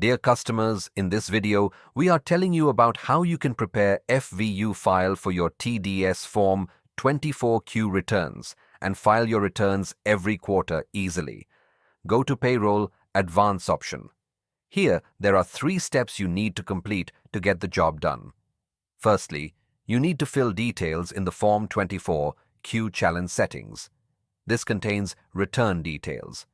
Dear customers, in this video, we are telling you about how you can prepare FVU file for your TDS Form 24Q returns and file your returns every quarter easily. Go to Payroll Advance option. Here, there are 3 steps you need to complete to get the job done. Firstly, you need to fill details in the Form 24Q challenge settings. This contains return details,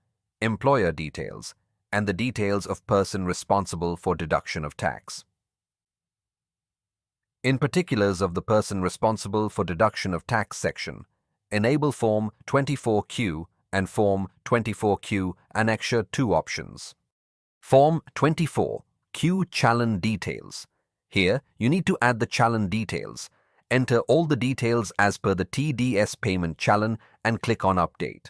employer details, and the details of person responsible for deduction of tax. In particulars of the person responsible for deduction of tax section, enable Form 24Q and Form 24Q Annexure 2 options. Form 24Q Challenge Details. Here, you need to add the challenge details. Enter all the details as per the TDS payment challenge and click on Update.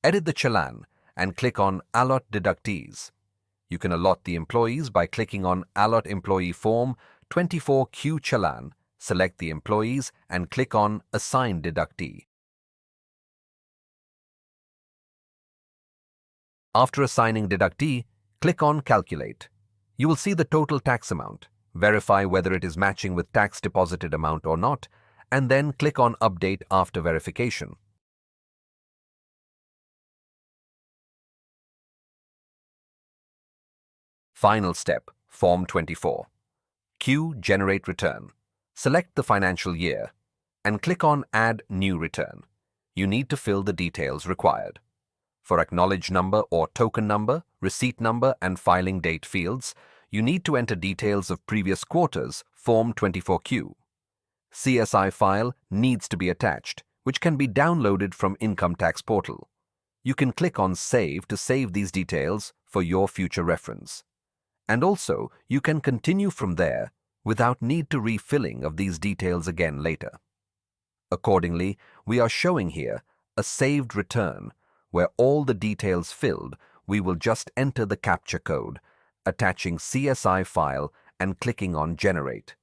Edit the challan and click on Allot Deductees. You can allot the employees by clicking on Allot Employee Form 24Q Challan, select the employees and click on Assign Deductee. After assigning deductee, click on Calculate. You will see the total tax amount, verify whether it is matching with tax deposited amount or not, and then click on Update after verification. Final step, Form 24. Q Generate Return. Select the financial year and click on Add New Return. You need to fill the details required. For Acknowledge Number or Token Number, Receipt Number and Filing Date fields, you need to enter details of previous quarters, Form 24Q. CSI file needs to be attached, which can be downloaded from Income Tax Portal. You can click on Save to save these details for your future reference. And also, you can continue from there without need to refilling of these details again later. Accordingly, we are showing here a saved return where all the details filled, we will just enter the capture code, attaching CSI file and clicking on Generate.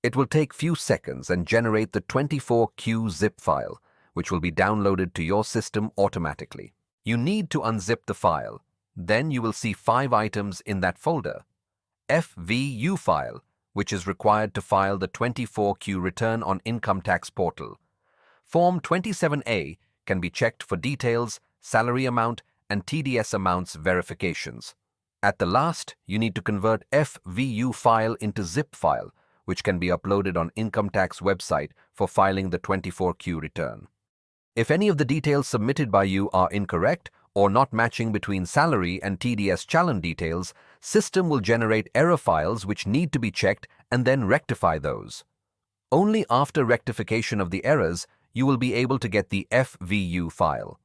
It will take few seconds and generate the 24Q zip file, which will be downloaded to your system automatically. You need to unzip the file. Then you will see 5 items in that folder. FVU file, which is required to file the 24Q return on Income Tax Portal. Form 27A can be checked for details, salary amount, and TDS amounts verifications. At the last, you need to convert FVU file into zip file, which can be uploaded on Income Tax website for filing the 24Q return. If any of the details submitted by you are incorrect or not matching between salary and TDS challenge details, system will generate error files which need to be checked and then rectify those. Only after rectification of the errors, you will be able to get the FVU file.